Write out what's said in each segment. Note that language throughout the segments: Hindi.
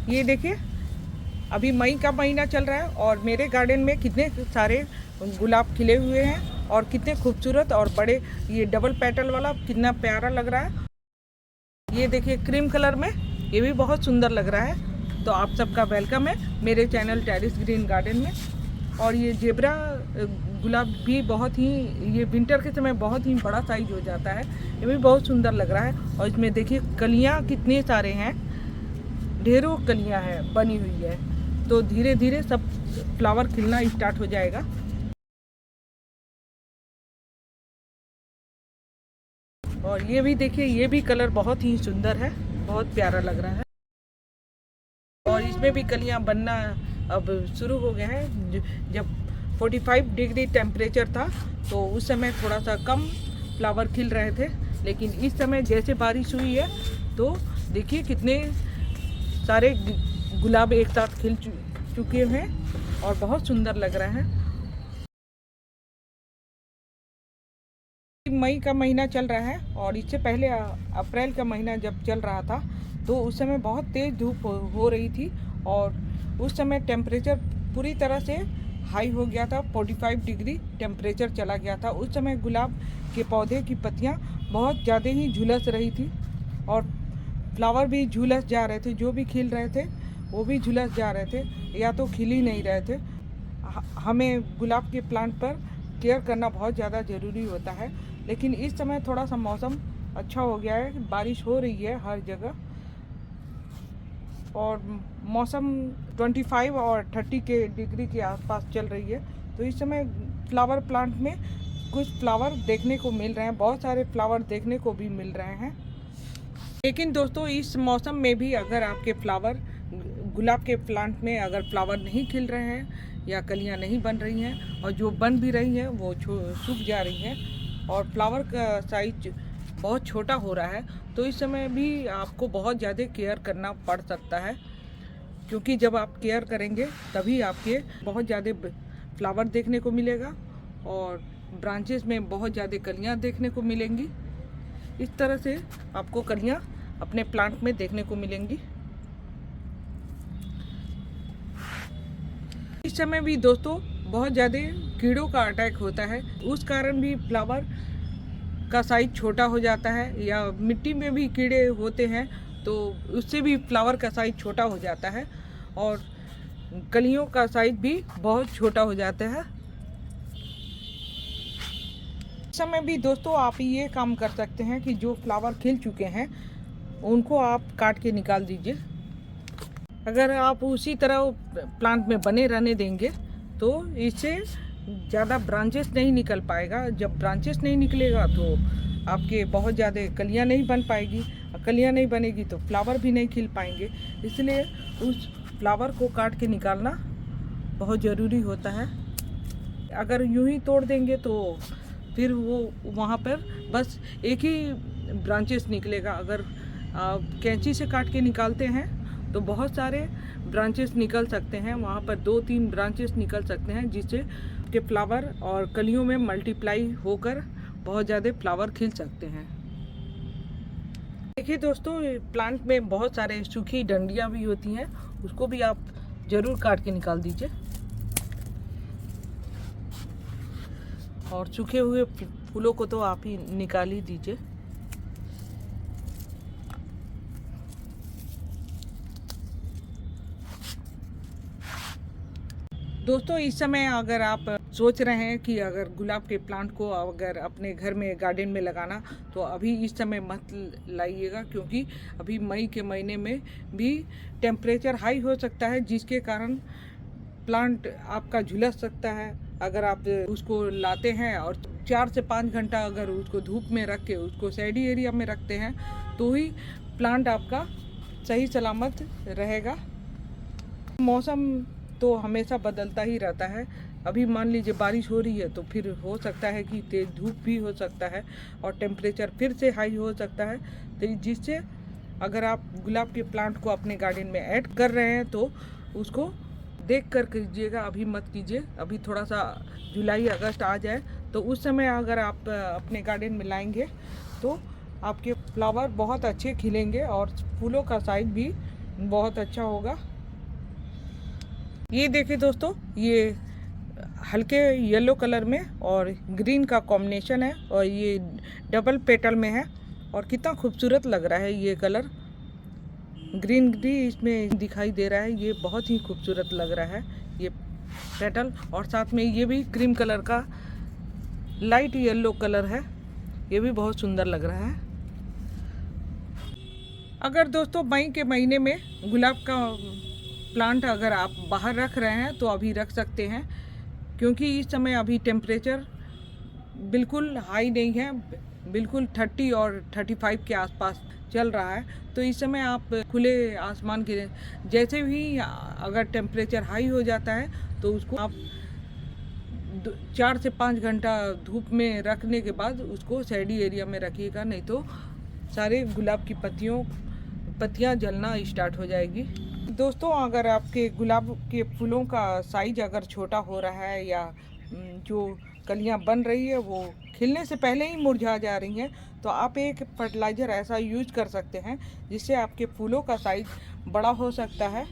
ये देखिए, अभी मई का महीना चल रहा है और मेरे गार्डन में कितने सारे गुलाब खिले हुए हैं और कितने खूबसूरत और बड़े। ये डबल पेटल वाला कितना प्यारा लग रहा है। ये देखिए क्रीम कलर में, ये भी बहुत सुंदर लग रहा है। तो आप सबका वेलकम है मेरे चैनल टेरेस ग्रीन गार्डन में। और ये जेब्रा गुलाब भी बहुत ही, ये विंटर के समय बहुत ही बड़ा साइज हो जाता है। ये भी बहुत सुंदर लग रहा है। और इसमें देखिए कलियां कितने सारे हैं, ढेरों कलियां हैं बनी हुई है। तो धीरे धीरे सब फ्लावर खिलना स्टार्ट हो जाएगा। और ये भी देखिए, ये भी कलर बहुत ही सुंदर है, बहुत प्यारा लग रहा है। और इसमें भी कलियां बनना अब शुरू हो गए हैं। जब 45 डिग्री टेम्परेचर था तो उस समय थोड़ा सा कम फ्लावर खिल रहे थे, लेकिन इस समय जैसे बारिश हुई है तो देखिए कितने सारे गुलाब एक साथ खिल चुके हैं और बहुत सुंदर लग रहा है। मई का महीना चल रहा है और इससे पहले अप्रैल का महीना जब चल रहा था तो उस समय बहुत तेज़ धूप हो रही थी और उस समय टेम्परेचर पूरी तरह से हाई हो गया था। 45 डिग्री टेम्परेचर चला गया था। उस समय गुलाब के पौधे की पत्तियां बहुत ज़्यादा ही झुलस रही थी और फ्लावर भी झुलस जा रहे थे। जो भी खिल रहे थे वो भी झुलस जा रहे थे, या तो खिल ही नहीं रहे थे। हमें गुलाब के प्लांट पर केयर करना बहुत ज़्यादा ज़रूरी होता है। लेकिन इस समय थोड़ा सा मौसम अच्छा हो गया है, बारिश हो रही है हर जगह और मौसम 25 और 30 के डिग्री के आसपास चल रही है। तो इस समय फ्लावर प्लांट में कुछ फ्लावर देखने को मिल रहे हैं, बहुत सारे फ्लावर देखने को भी मिल रहे हैं। लेकिन दोस्तों इस मौसम में भी अगर आपके फ्लावर, गुलाब के प्लांट में अगर फ्लावर नहीं खिल रहे हैं या कलियां नहीं बन रही हैं और जो बन भी रही हैं वो सूख जा रही हैं और फ्लावर का साइज बहुत छोटा हो रहा है, तो इस समय भी आपको बहुत ज़्यादा केयर करना पड़ सकता है। क्योंकि जब आप केयर करेंगे तभी आपके बहुत ज़्यादा फ्लावर देखने को मिलेगा और ब्रांचेस में बहुत ज़्यादा कलियां देखने को मिलेंगी। इस तरह से आपको कलियां अपने प्लांट में देखने को मिलेंगी। इस समय भी दोस्तों बहुत ज़्यादा कीड़ों का अटैक होता है, उस कारण भी फ्लावर का साइज छोटा हो जाता है। या मिट्टी में भी कीड़े होते हैं तो उससे भी फ्लावर का साइज छोटा हो जाता है और कलियों का साइज भी बहुत छोटा हो जाता है। इस समय भी दोस्तों आप ये काम कर सकते हैं कि जो फ्लावर खिल चुके हैं उनको आप काट के निकाल दीजिए। अगर आप उसी तरह प्लांट में बने रहने देंगे तो इससे ज़्यादा ब्रांचेस नहीं निकल पाएगा। जब ब्रांचेस नहीं निकलेगा तो आपके बहुत ज़्यादा कलियां नहीं बन पाएगी, कलियां नहीं बनेगी तो फ्लावर भी नहीं खिल पाएंगे। इसलिए उस फ्लावर को काट के निकालना बहुत ज़रूरी होता है। अगर यूं ही तोड़ देंगे तो फिर वो वहाँ पर बस एक ही ब्रांचेस निकलेगा। अगर आप कैंची से काट के निकालते हैं तो बहुत सारे ब्रांचेस निकल सकते हैं, वहाँ पर 2-3 ब्रांचेस निकल सकते हैं, जिससे के फ्लावर और कलियों में मल्टीप्लाई होकर बहुत ज़्यादा फ्लावर खिल सकते हैं। देखिए दोस्तों प्लांट में बहुत सारे सूखी डंडियाँ भी होती हैं, उसको भी आप ज़रूर काट के निकाल दीजिए। और सूखे हुए फूलों को तो आप ही निकाल ही दीजिए। दोस्तों इस समय अगर आप सोच रहे हैं कि अगर गुलाब के प्लांट को अगर अपने घर में गार्डन में लगाना, तो अभी इस समय मत लाइएगा, क्योंकि अभी मई के महीने में भी टेम्परेचर हाई हो सकता है, जिसके कारण प्लांट आपका झुलस सकता है। अगर आप उसको लाते हैं और 4 से 5 घंटा अगर उसको धूप में रख के उसको शेडी एरिया में रखते हैं तो ही प्लांट आपका सही सलामत रहेगा। मौसम तो हमेशा बदलता ही रहता है। अभी मान लीजिए बारिश हो रही है तो फिर हो सकता है कि तेज़ धूप भी हो सकता है और टेम्परेचर फिर से हाई हो सकता है। तो जिससे अगर आप गुलाब के प्लांट को अपने गार्डन में ऐड कर रहे हैं तो उसको देख कर कीजिएगा, अभी मत कीजिए। अभी थोड़ा सा जुलाई अगस्त आ जाए तो उस समय अगर आप अपने गार्डन में लाएंगे तो आपके फ्लावर बहुत अच्छे खिलेंगे और फूलों का साइज भी बहुत अच्छा होगा। ये देखिए दोस्तों, ये हल्के येलो कलर में और ग्रीन का कॉम्बिनेशन है और ये डबल पेटल में है और कितना खूबसूरत लग रहा है। ये कलर ग्रीन भी इसमें दिखाई दे रहा है, ये बहुत ही खूबसूरत लग रहा है ये पेटल। और साथ में ये भी क्रीम कलर का लाइट येलो कलर है, ये भी बहुत सुंदर लग रहा है। अगर दोस्तों मई के महीने में गुलाब का प्लांट अगर आप बाहर रख रहे हैं तो अभी रख सकते हैं, क्योंकि इस समय अभी टेम्परेचर बिल्कुल हाई नहीं है, बिल्कुल 30 और 35 के आसपास चल रहा है। तो इस समय आप खुले आसमान के जैसे भी अगर टेम्परेचर हाई हो जाता है तो उसको आप 4 से 5 घंटा धूप में रखने के बाद उसको शैडी एरिया में रखिएगा, नहीं तो सारे गुलाब की पत्तियाँ जलना स्टार्ट हो जाएगी। दोस्तों अगर आपके गुलाब के फूलों का साइज अगर छोटा हो रहा है या जो कलियां बन रही है वो खिलने से पहले ही मुरझा जा रही हैं, तो आप एक फर्टिलाइज़र ऐसा यूज कर सकते हैं जिससे आपके फूलों का साइज बड़ा हो सकता है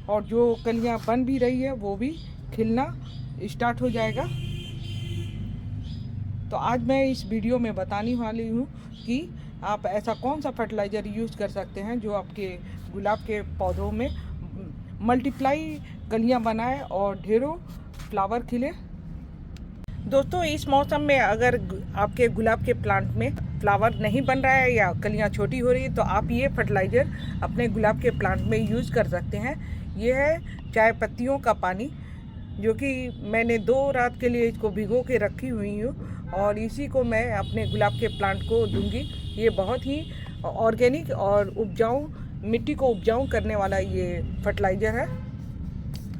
और जो कलियां बन भी रही है वो भी खिलना स्टार्ट हो जाएगा। तो आज मैं इस वीडियो में बताने वाली हूँ कि आप ऐसा कौन सा फर्टिलाइज़र यूज़ कर सकते हैं जो आपके गुलाब के पौधों में मल्टीप्लाई कलियां बनाए और ढेरों फ्लावर खिले। दोस्तों इस मौसम में अगर आपके गुलाब के प्लांट में फ्लावर नहीं बन रहा है या कलियां छोटी हो रही है तो आप ये फर्टिलाइज़र अपने गुलाब के प्लांट में यूज़ कर सकते हैं। ये है चाय पत्तियों का पानी, जो कि मैंने 2 रात के लिए इसको भिगो के रखी हुई हूँ और इसी को मैं अपने गुलाब के प्लांट को दूंगी। ये बहुत ही ऑर्गेनिक और उपजाऊ, मिट्टी को उपजाऊ करने वाला ये फर्टिलाइज़र है।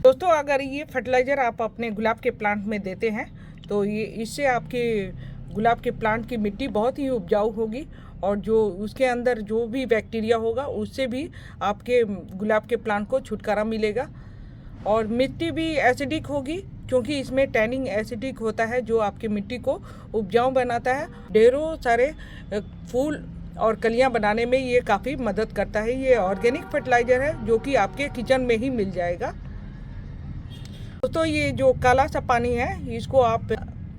दोस्तों अगर ये फर्टिलाइज़र आप अपने गुलाब के प्लांट में देते हैं तो ये इससे आपके गुलाब के प्लांट की मिट्टी बहुत ही उपजाऊ होगी और जो उसके अंदर जो भी बैक्टीरिया होगा उससे भी आपके गुलाब के प्लांट को छुटकारा मिलेगा। और मिट्टी भी एसिडिक होगी क्योंकि इसमें टैनिंग एसिडिक होता है जो आपकी मिट्टी को उपजाऊ बनाता है। ढेरों सारे फूल और कलियां बनाने में ये काफ़ी मदद करता है। ये ऑर्गेनिक फर्टिलाइज़र है जो कि आपके किचन में ही मिल जाएगा। दोस्तों ये जो काला सा पानी है इसको आप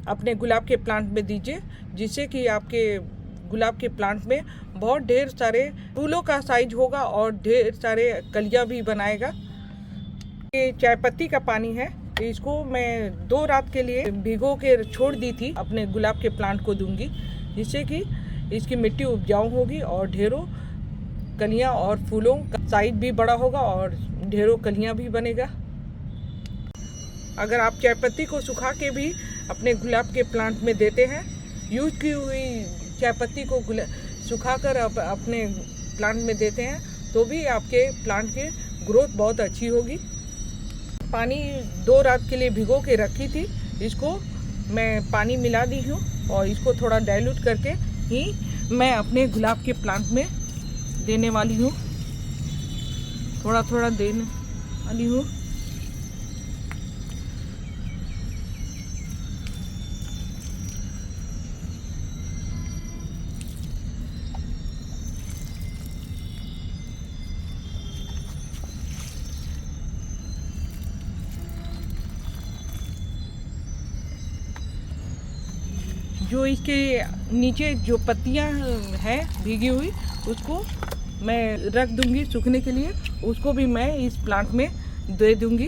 अपने गुलाब के प्लांट में दीजिए, जिससे कि आपके गुलाब के प्लांट में बहुत ढेर सारे फूलों का साइज होगा और ढेर सारे कलियां भी बनाएगा। ये चाय पत्ती का पानी है, इसको मैं 2 रात के लिए भिगो के छोड़ दी थी, अपने गुलाब के प्लांट को दूंगी, जिससे कि इसकी मिट्टी उपजाऊ होगी और ढेरों कलियां और फूलों का साइज भी बड़ा होगा और ढेरों कलियां भी बनेगा। अगर आप चाय पत्ती को सुखा के भी अपने गुलाब के प्लांट में देते हैं, यूज की हुई चाय पत्ती को सुखाकर अपने प्लांट में देते हैं तो भी आपके प्लांट की ग्रोथ बहुत अच्छी होगी। पानी 2 रात के लिए भिगो के रखी थी, इसको मैं पानी मिला दी हूँ और इसको थोड़ा डाइल्यूट करके ही मैं अपने गुलाब के प्लांट में देने वाली हूँ, थोड़ा थोड़ा देने वाली हूँ। जो इसके नीचे जो पत्तियां हैं भीगी हुई उसको मैं रख दूंगी सूखने के लिए, उसको भी मैं इस प्लांट में दे दूंगी।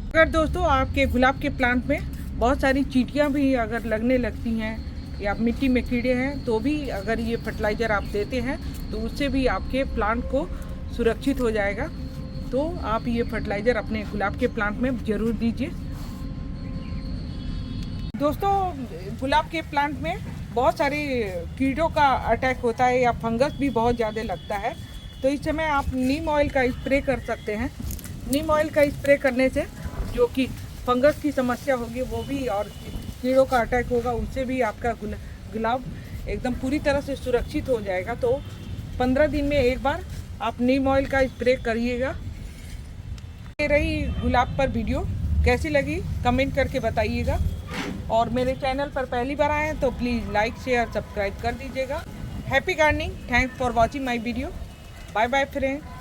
अगर दोस्तों आपके गुलाब के प्लांट में बहुत सारी चींटियां भी अगर लगने लगती हैं या मिट्टी में कीड़े हैं तो भी अगर ये फर्टिलाइज़र आप देते हैं तो उससे भी आपके प्लांट को सुरक्षित हो जाएगा। तो आप ये फर्टिलाइज़र अपने गुलाब के प्लांट में ज़रूर दीजिए। दोस्तों गुलाब के प्लांट में बहुत सारे कीड़ों का अटैक होता है या फंगस भी बहुत ज़्यादा लगता है, तो इस समय आप नीम ऑयल का स्प्रे कर सकते हैं। नीम ऑयल का स्प्रे करने से जो कि फंगस की समस्या होगी वो भी और कीड़ों का अटैक होगा उससे भी आपका गुलाब एकदम पूरी तरह से सुरक्षित हो जाएगा। तो 15 दिन में एक बार आप नीम ऑयल का स्प्रे करिएगा। ये रही गुलाब पर वीडियो, कैसी लगी कमेंट करके बताइएगा और मेरे चैनल पर पहली बार आए हैं तो प्लीज़ लाइक शेयर सब्सक्राइब कर दीजिएगा। Happy gardening, thanks for watching my video. Bye bye friend.